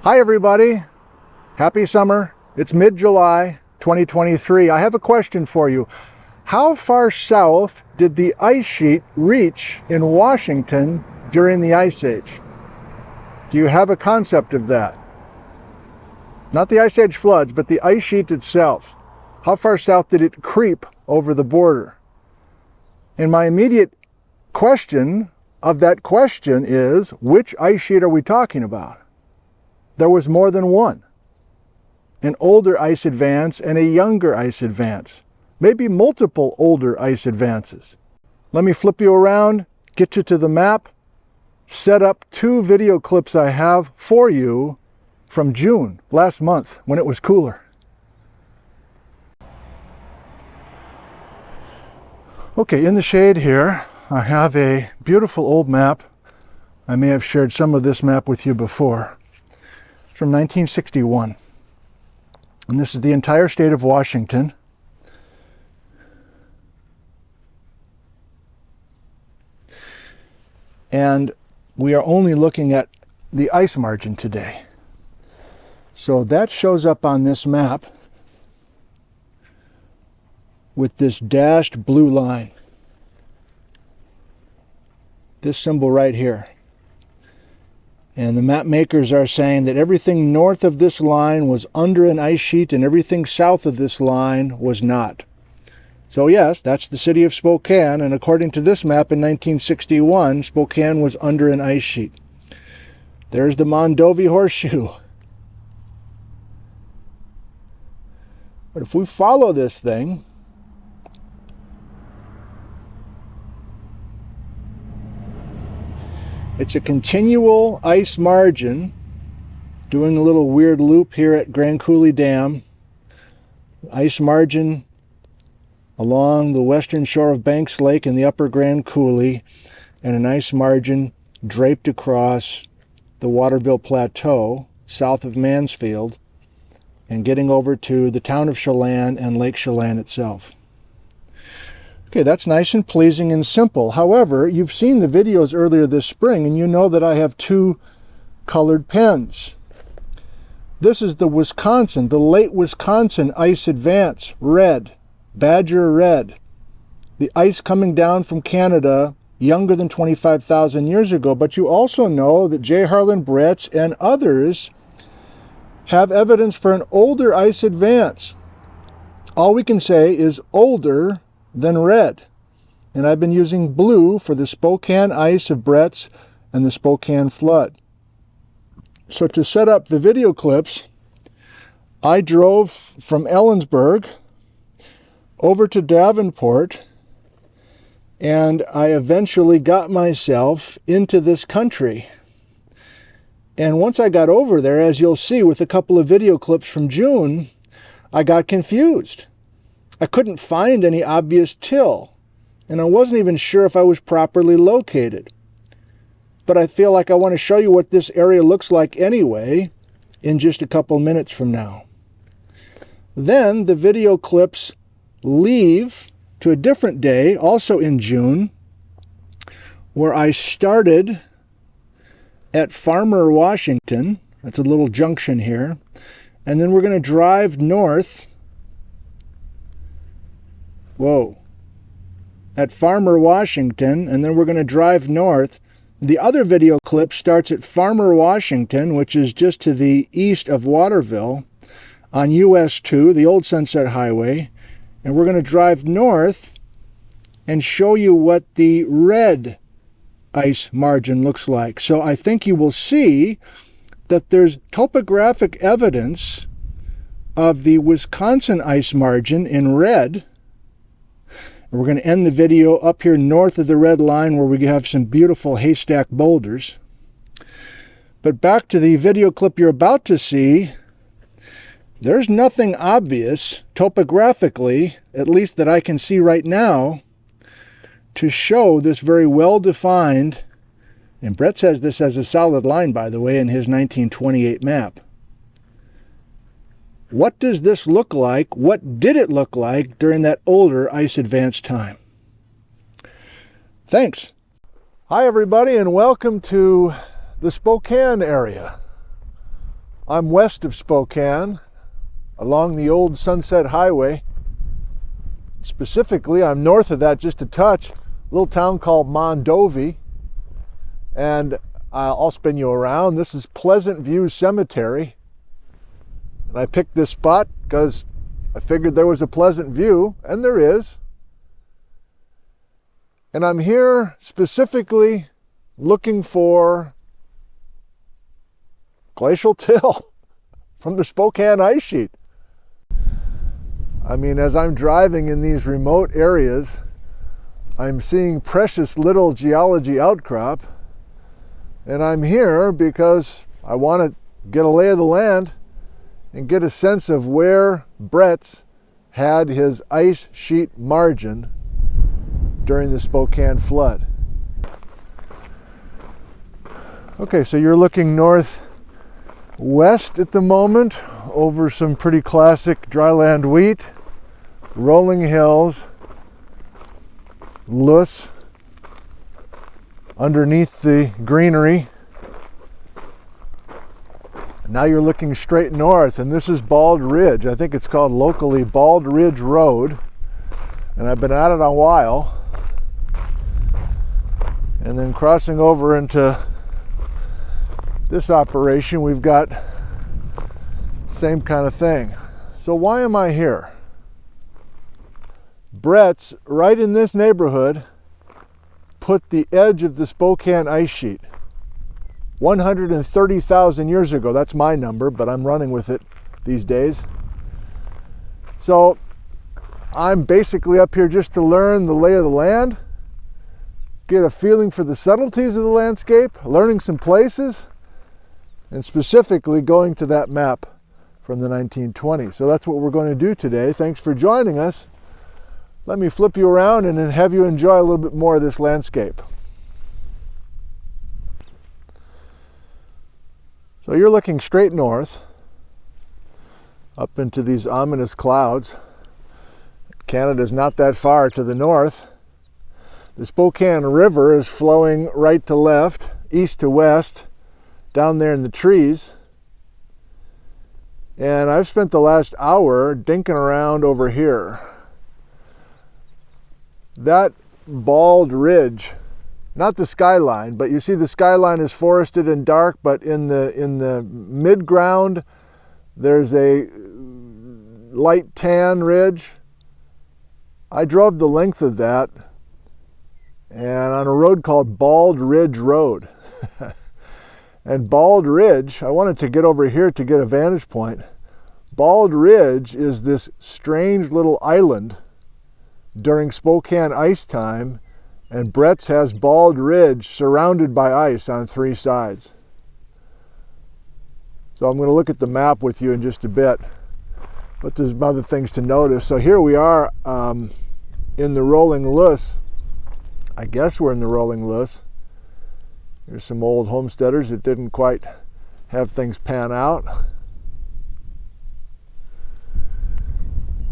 Hi everybody, happy summer. It's mid-July 2023. I have a question for you. How far south did the ice sheet reach in Washington during the Ice Age? Do you have a concept of that? Not the Ice Age floods, but the ice sheet itself. How far south did it creep over the border? And my immediate question of that question is, which ice sheet are we talking about? There was more than one. An older ice advance and a younger ice advance. Maybe multiple older ice advances. Let me flip you around, get you to the map, set up two video clips I have for you from June, last month, when it was cooler. Okay, in the shade here, I have a beautiful old map. I may have shared some of this map with you before. It's from 1961. And this is the entire state of Washington. And we are only looking at the ice margin today. So that shows up on this map with this dashed blue line. This symbol right here. And the map makers are saying that everything north of this line was under an ice sheet and everything south of this line was not. So yes, that's the city of Spokane, and according to this map in 1961, Spokane was under an ice sheet. There's the Mondovi Horseshoe. But if we follow this thing, it's a continual ice margin, doing a little weird loop here at Grand Coulee Dam. Ice margin along the western shore of Banks Lake in the upper Grand Coulee, and an ice margin draped across the Waterville plateau south of Mansfield and getting over to the town of Chelan and Lake Chelan itself. Okay, that's nice and pleasing and simple. However, you've seen the videos earlier this spring and you know that I have two colored pens. This is the Wisconsin, the late Wisconsin ice advance, red, Badger red. The ice coming down from Canada younger than 25,000 years ago. But you also know that J. Harlan Brez and others have evidence for an older ice advance. All we can say is older than red. And I've been using blue for the Spokane ice of Brez and the Spokane flood. So to set up the video clips, I drove from Ellensburg over to Davenport, and I eventually got myself into this country. And once I got over there, as you'll see with a couple of video clips from June, I got confused. I couldn't find any obvious till, and I wasn't even sure if I was properly located. But I feel like I want to show you what this area looks like anyway in just a couple minutes from now. Then the video clips leave to a different day, also in June, where I started at Farmer, Washington. That's a little junction here. And then we're going to drive north. Whoa. At Farmer, Washington, and then we're going to drive north. The other video clip starts at Farmer, Washington, which is just to the east of Waterville, on US 2, the old Sunset Highway. And we're going to drive north and show you what the red ice margin looks like. So I think you will see that there's topographic evidence of the Wisconsin ice margin in red. And we're going to end the video up here north of the red line where we have some beautiful haystack boulders. But back to the video clip you're about to see. There's nothing obvious topographically, at least that I can see right now, to show this very well-defined, and Brez has this as a solid line, by the way, in his 1928 map. What does this look like? What did it look like during that older ice advance time? Thanks. Hi everybody, and welcome to the Spokane area. I'm west of Spokane, along the old Sunset Highway. Specifically, I'm north of that just a touch, a little town called Mondovi. And I'll spin you around. This is Pleasant View Cemetery. And I picked this spot because I figured there was a pleasant view, and there is. And I'm here specifically looking for glacial till from the Spokane ice sheet. I mean, as I'm driving in these remote areas, I'm seeing precious little geology outcrop, and I'm here because I want to get a lay of the land and get a sense of where Brez had his ice sheet margin during the Spokane flood. Okay, so you're looking northwest at the moment over some pretty classic dryland wheat, rolling hills, loess underneath the greenery. Now you're looking straight north, and this is Bald Ridge. I think it's called locally Bald Ridge Road, and I've been at it a while. And then crossing over into this operation, we've got same kind of thing. So why am I here? Brez, right in this neighborhood, put the edge of the Spokane ice sheet 130,000 years ago. That's my number, but I'm running with it these days. So I'm basically up here just to learn the lay of the land, get a feeling for the subtleties of the landscape, learning some places, and specifically going to that map from the 1920s. So that's what we're going to do today. Thanks for joining us. Let me flip you around and then have you enjoy a little bit more of this landscape. So you're looking straight north, up into these ominous clouds. Canada's not that far to the north. The Spokane River is flowing right to left, east to west, down there in the trees. And I've spent the last hour dinking around over here. That Bald Ridge, not the skyline, but you see the skyline is forested and dark, but in the mid-ground there's a light tan ridge. I drove the length of that, and on a road called Bald Ridge Road. And Bald Ridge, I wanted to get over here to get a vantage point. Bald Ridge is this strange little island during Spokane ice time, and Brez has Bald Ridge surrounded by ice on three sides. So I'm going to look at the map with you in just a bit, but there's other things to notice. So here we are in the rolling loess. I guess we're in the rolling loess. There's some old homesteaders that didn't quite have things pan out.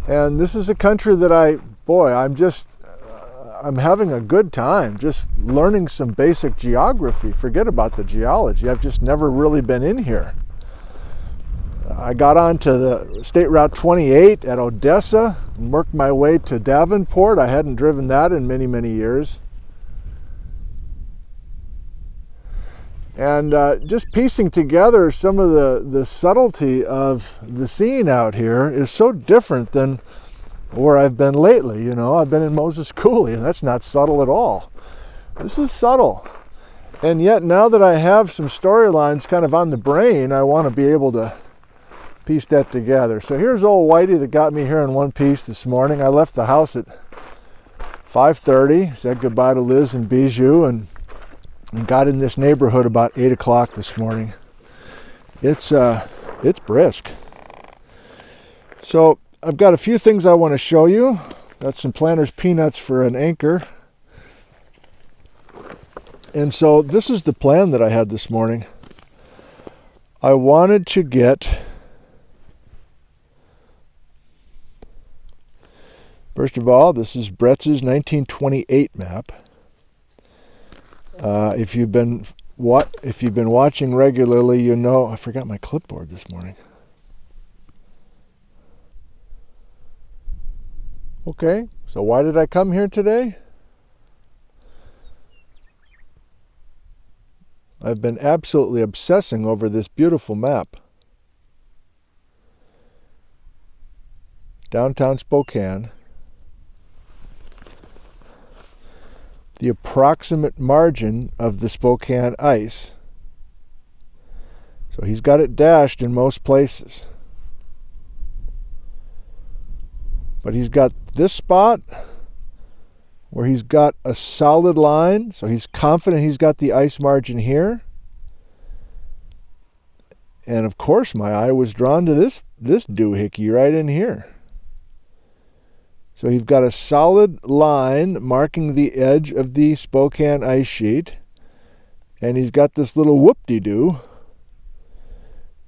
And this is a country that I'm having a good time just learning some basic geography. Forget about the geology. I've just never really been in here. I got onto the State Route 28 at Odessa and worked my way to Davenport. I hadn't driven that in many, many years. And just piecing together some of the subtlety of the scene out here is so different than where I've been lately. You know, I've been in Moses Coulee, and that's not subtle at all. This is subtle. And yet now that I have some storylines kind of on the brain, I want to be able to piece that together. So here's old Whitey that got me here in one piece this morning. I left the house at 5:30, said goodbye to Liz and Bijou, and got in this neighborhood about 8 o'clock this morning. It's brisk. So I've got a few things I want to show you. Got some Planters peanuts for an anchor. And so this is the plan that I had this morning. I wanted to get, first of all, this is Brez's 1928 map. If you've been if you've been watching regularly, you know, I forgot my clipboard this morning. Okay, so why did I come here today? I've been absolutely obsessing over this beautiful map. Downtown Spokane. The approximate margin of the Spokane ice. So he's got it dashed in most places. But he's got this spot where he's got a solid line, so he's confident he's got the ice margin here. And of course my eye was drawn to this doohickey right in here. So you've got a solid line marking the edge of the Spokane ice sheet, and he's got this little whoop-de-doo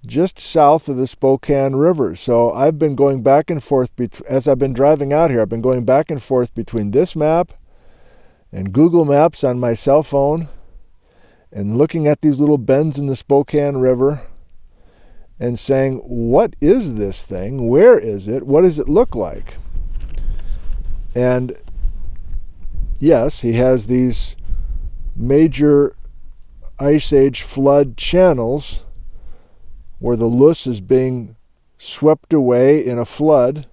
just south of the Spokane River. So I've been going back and forth, as I've been driving out here, I've been going back and forth between this map and Google Maps on my cell phone and looking at these little bends in the Spokane River and saying, what is this thing? Where is it? What does it look like? And yes, he has these major ice age flood channels where the loess is being swept away in a flood,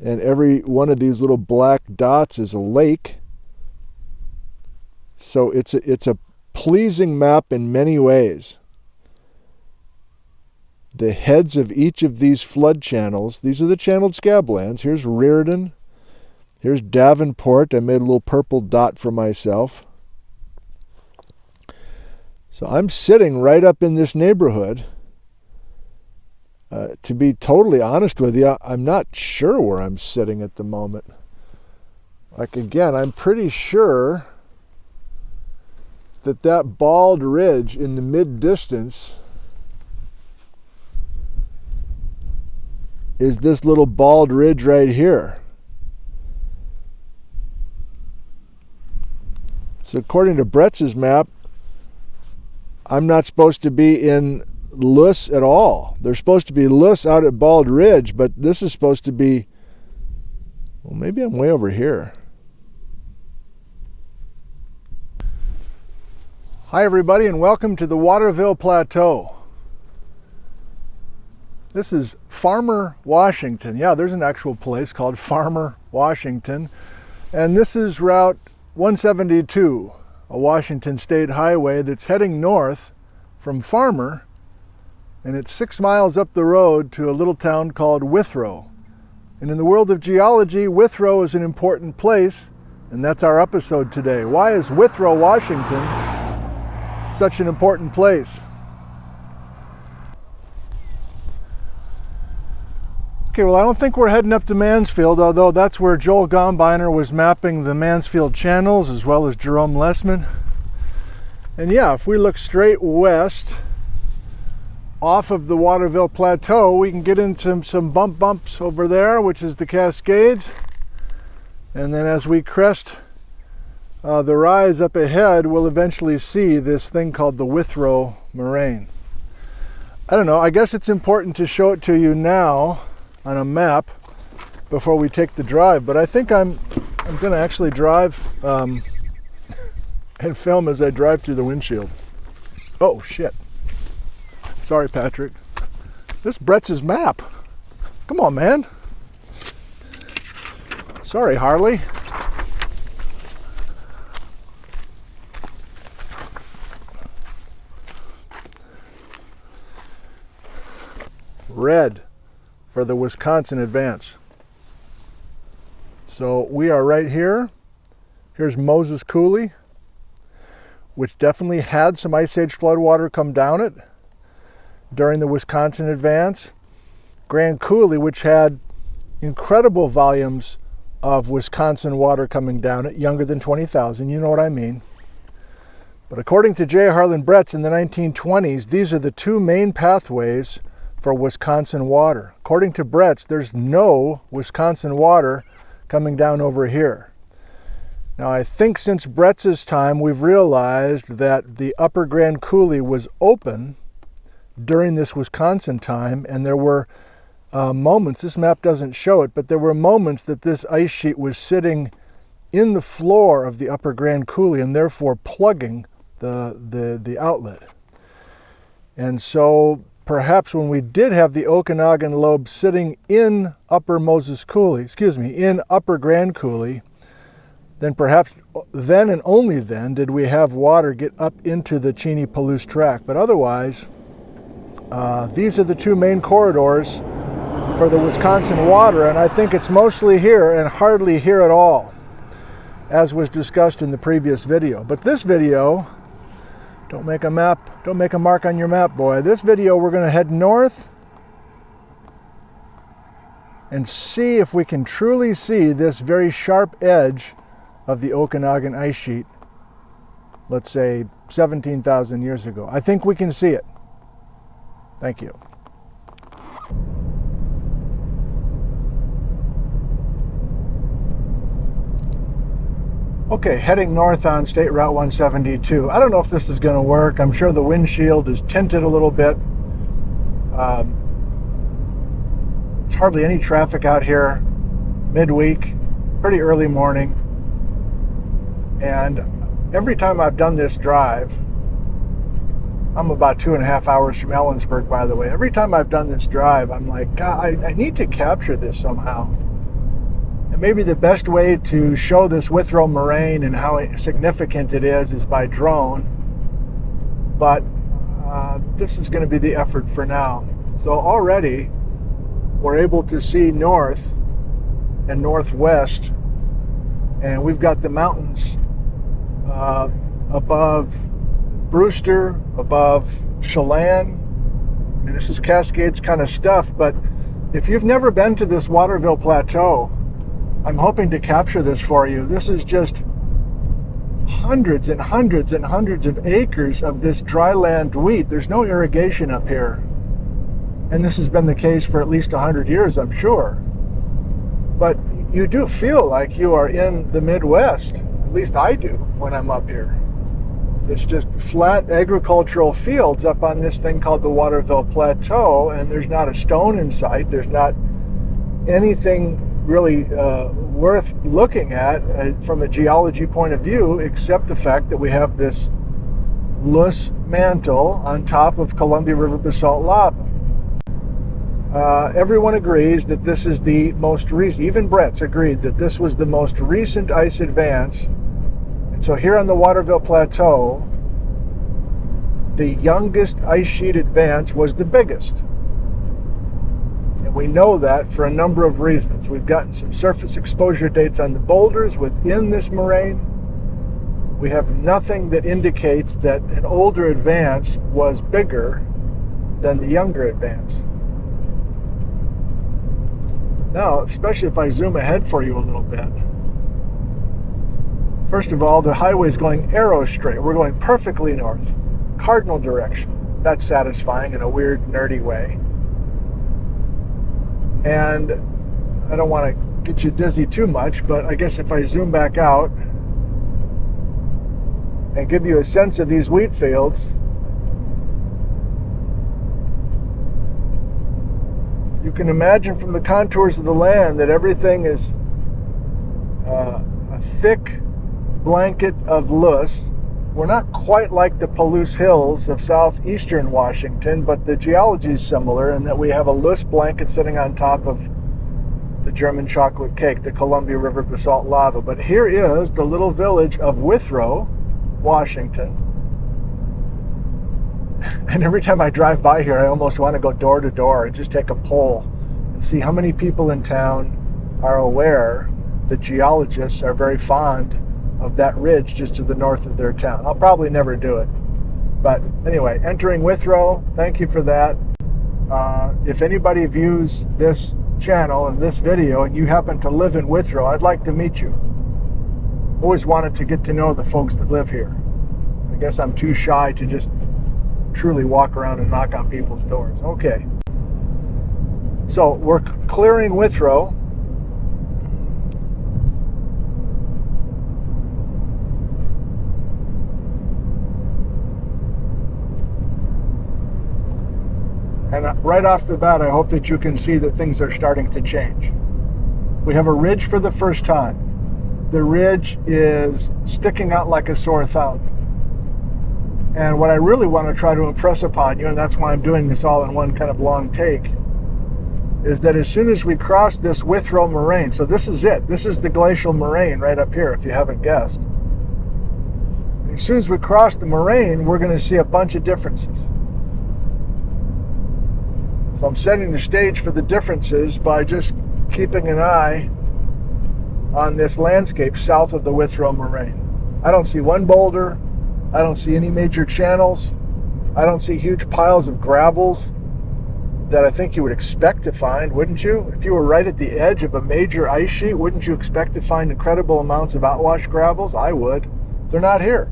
and every one of these little black dots is a lake. So it's a pleasing map in many ways. The heads of each of these flood channels, these are the channeled scablands. Here's Reardon. Here's Davenport. I made a little purple dot for myself. So I'm sitting right up in this neighborhood. To be totally honest with you, I'm not sure where I'm sitting at the moment. Like, again, I'm pretty sure that bald ridge in the mid-distance is this little bald ridge right here. So according to Brez's map, I'm not supposed to be in loess at all. There's supposed to be loess out at Bald Ridge, but this is supposed to be, well, maybe I'm way over here. Hi everybody, and welcome to the Waterville Plateau. This is Farmer, Washington. Yeah, there's an actual place called Farmer, Washington. And this is Route 172, a Washington State highway that's heading north from Farmer, and it's 6 miles up the road to a little town called Withrow. And in the world of geology, Withrow is an important place, and that's our episode today. Why is Withrow, Washington such an important place? Okay, well, I don't think we're heading up to Mansfield, although that's where Joel Gombiner was mapping the Mansfield channels, as well as Jerome Lessman. And yeah, if we look straight west off of the Waterville Plateau, we can get into some bumps over there, which is the Cascades. And then as we crest the rise up ahead, we'll eventually see this thing called the Withrow Moraine. I don't know, I guess it's important to show it to you now on a map before we take the drive, but I think I'm going to actually drive and film as I drive through the windshield. Oh shit. Sorry, Patrick. This is Brez's map. Come on, man. Sorry, Harley. Red for the Wisconsin advance. So we are right here. Here's Moses Coulee, which definitely had some ice age floodwater come down it during the Wisconsin advance. Grand Coulee, which had incredible volumes of Wisconsin water coming down it, younger than 20,000, you know what I mean. But according to J. Harlan Brez in the 1920s, these are the two main pathways for Wisconsin water. According to Brez, there's no Wisconsin water coming down over here. Now I think since Brez's time we've realized that the upper Grand Coulee was open during this Wisconsin time, and there were moments, this map doesn't show it, but there were moments that this ice sheet was sitting in the floor of the upper Grand Coulee and therefore plugging the outlet. And so perhaps when we did have the Okanagan lobe sitting in upper Moses Coulee, in upper Grand Coulee, then perhaps then and only then did we have water get up into the Cheney-Palouse tract. But otherwise, these are the two main corridors for the Wisconsin water, and I think it's mostly here and hardly here at all, as was discussed in the previous video. But this video, don't make a mark on your map, boy. This video, we're going to head north and see if we can truly see this very sharp edge of the Okanagan ice sheet, let's say 17,000 years ago. I think we can see it. Thank you. Okay, heading north on State Route 172. I don't know if this is going to work. I'm sure the windshield is tinted a little bit. There's hardly any traffic out here midweek, pretty early morning. And every time I've done this drive, I'm about 2.5 hours from Ellensburg, by the way. Every time I've done this drive, I'm like, God, I need to capture this somehow. And maybe the best way to show this Withrow Moraine and how significant it is by drone. But this is going to be the effort for now. So already we're able to see north and northwest, and we've got the mountains above Brewster, above Chelan. I mean, this is Cascades kind of stuff, but if you've never been to this Waterville Plateau, I'm hoping to capture this for you. This is just hundreds and hundreds and hundreds of acres of this dryland wheat. There's no irrigation up here. And this has been the case for at least 100 years, I'm sure. But you do feel like you are in the Midwest. At least I do when I'm up here. It's just flat agricultural fields up on this thing called the Waterville Plateau, and there's not a stone in sight. There's not anything really worth looking at from a geology point of view, except the fact that we have this loose mantle on top of Columbia River basalt lava. Everyone agrees that this is the most recent, even Brez agreed that this was the most recent ice advance. And so here on the Waterville Plateau, the youngest ice sheet advance was the biggest. And we know that for a number of reasons. We've gotten some surface exposure dates on the boulders within this moraine. We have nothing that indicates that an older advance was bigger than the younger advance. Now, especially if I zoom ahead for you a little bit. First of all, the highway is going arrow straight. We're going perfectly north, cardinal direction. That's satisfying in a weird, nerdy way. And I don't want to get you dizzy too much, but I guess if I zoom back out and give you a sense of these wheat fields, you can imagine from the contours of the land that everything is a thick blanket of loess. We're not quite like the Palouse Hills of southeastern Washington, but the geology is similar in that we have a loose blanket sitting on top of the German chocolate cake, the Columbia River basalt lava. But here is the little village of Withrow, Washington. And every time I drive by here, I almost want to go door to door and just take a poll and see how many people in town are aware that geologists are very fond of that ridge just to the north of their town. I'll probably never do it. But anyway, entering Withrow, thank you for that. If anybody views this channel and this video and you happen to live in Withrow, I'd like to meet you. Always wanted to get to know the folks that live here. I guess I'm too shy to just truly walk around and knock on people's doors. Okay. So we're clearing Withrow. And right off the bat, I hope that you can see that things are starting to change. We have a ridge for the first time. The ridge is sticking out like a sore thumb. And what I really want to try to impress upon you, and that's why I'm doing this all in one kind of long take, is that as soon as we cross this Withrow Moraine, so this is it. This is the glacial moraine right up here, if you haven't guessed. As soon as we cross the moraine, we're going to see a bunch of differences. So I'm setting the stage for the differences by just keeping an eye on this landscape south of the Withrow Moraine. I don't see one boulder. I don't see any major channels. I don't see huge piles of gravels that I think you would expect to find, wouldn't you? If you were right at the edge of a major ice sheet, wouldn't you expect to find incredible amounts of outwash gravels? I would. They're not here.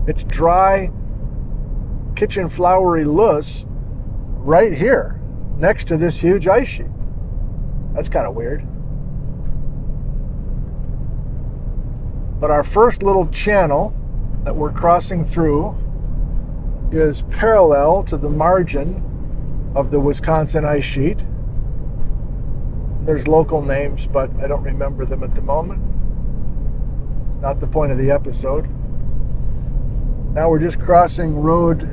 It's dry, kitchen floury loess right here next to this huge ice sheet. That's kind of weird. But our first little channel that we're crossing through is parallel to the margin of the Wisconsin ice sheet. There's local names, but I don't remember them at the moment. Not the point of the episode. Now we're just crossing Road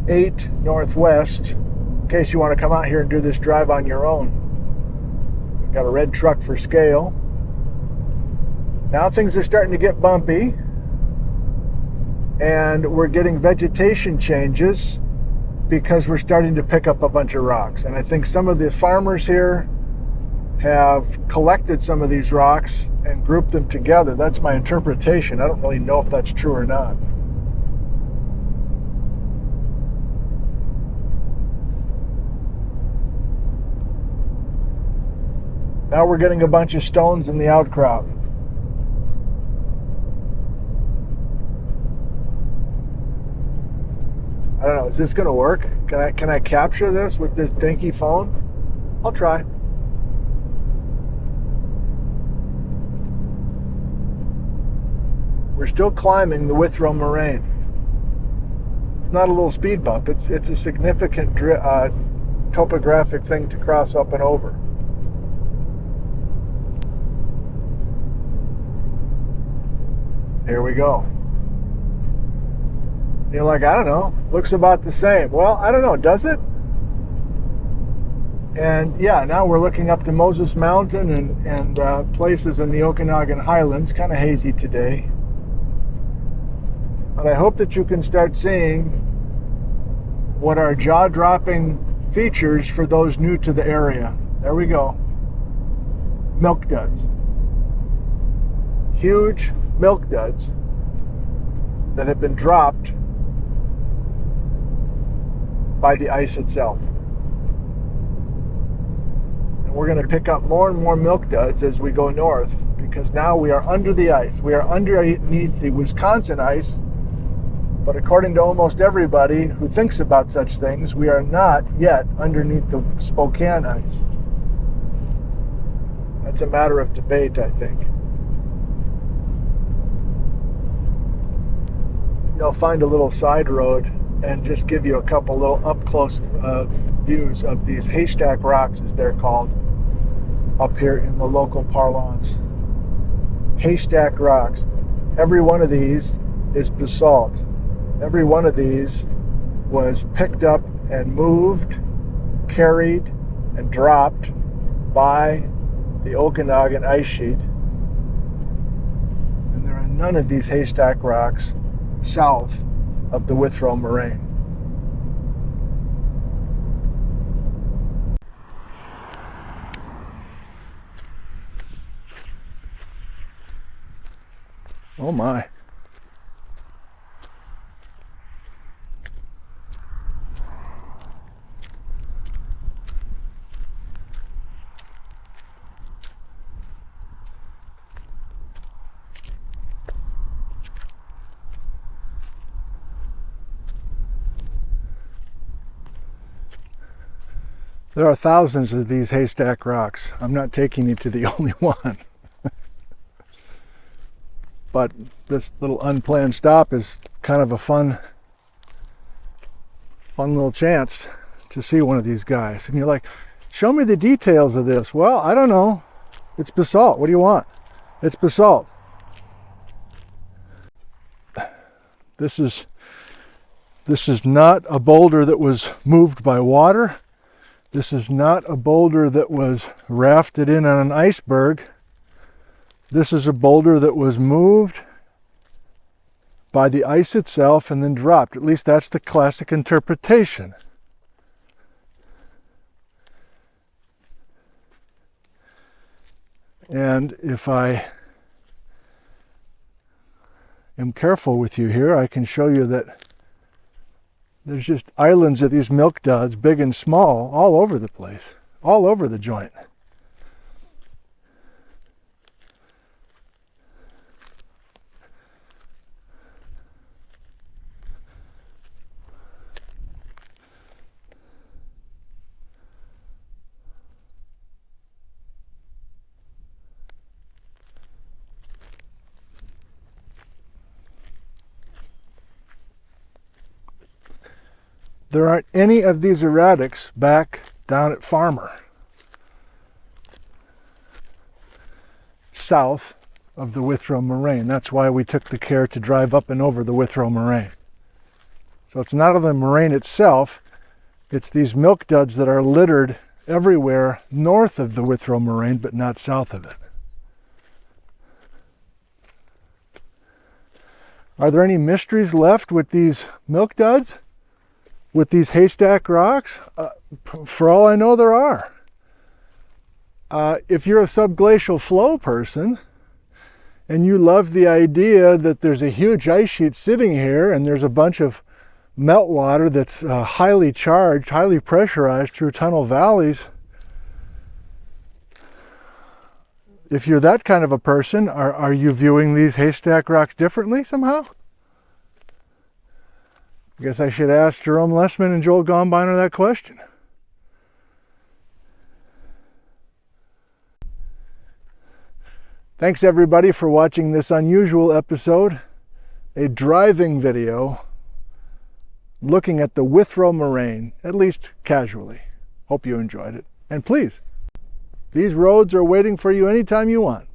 8 Northwest, in case you want to come out here and do this drive on your own. We've got a red truck for scale. Now things are starting to get bumpy, and we're getting vegetation changes because we're starting to pick up a bunch of rocks. And I think some of the farmers here have collected some of these rocks and grouped them together. That's my interpretation. I don't really know if that's true or not. Now we're getting a bunch of stones in the outcrop. I don't know, is this going to work? Can I capture this with this dinky phone? I'll try. We're still climbing the Withrow Moraine. It's not a little speed bump. It's a significant topographic thing to cross up and over. Here we go. You're like, I don't know, looks about the same. Well, I don't know, does it? And yeah, now we're looking up to Moses Mountain and places in the Okanagan Highlands. Kind of hazy today. But I hope that you can start seeing what are jaw-dropping features for those new to the area. There we go. Milk duds. Huge milk duds that have been dropped by the ice itself. And we're going to pick up more and more milk duds as we go north, because now we are under the ice. We are underneath the Wisconsin ice, but according to almost everybody who thinks about such things, we are not yet underneath the Spokane ice. That's a matter of debate, I think. I'll find a little side road and just give you a couple little up-close views of these haystack rocks, as they're called, up here in the local parlance. Haystack rocks. Every one of these is basalt. Every one of these was picked up and moved, carried, and dropped by the Okanagan ice sheet. And there are none of these haystack rocks south of the Withrow Moraine. Oh my. There are thousands of these haystack rocks. I'm not taking you to the only one. But this little unplanned stop is kind of a fun little chance to see one of these guys. And you're like, show me the details of this. Well, I don't know. It's basalt. What do you want? It's basalt. This is not a boulder that was moved by water. This is not a boulder that was rafted in on an iceberg. This is a boulder that was moved by the ice itself and then dropped. At least that's the classic interpretation. And if I am careful with you here, I can show you that there's just islands of these milk duds, big and small, all over the place, all over the joint. There aren't any of these erratics back down at Farmer, south of the Withrow Moraine. That's why we took the care to drive up and over the Withrow Moraine. So it's not on the moraine itself, it's these milk duds that are littered everywhere north of the Withrow Moraine, but not south of it. Are there any mysteries left with these milk duds? With these haystack rocks? For all I know, there are. If you're a subglacial flow person and you love the idea that there's a huge ice sheet sitting here and there's a bunch of meltwater that's highly charged, highly pressurized through tunnel valleys, if you're that kind of a person, are you viewing these haystack rocks differently somehow? I guess I should ask Jerome Lessman and Joel Gombiner that question. Thanks everybody for watching this unusual episode, a driving video looking at the Withrow Moraine, at least casually. Hope you enjoyed it. And please, these roads are waiting for you anytime you want.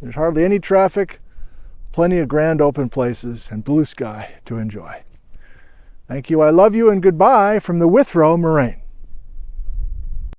There's hardly any traffic, plenty of grand open places, and blue sky to enjoy. Thank you, I love you, and goodbye from the Withrow Moraine.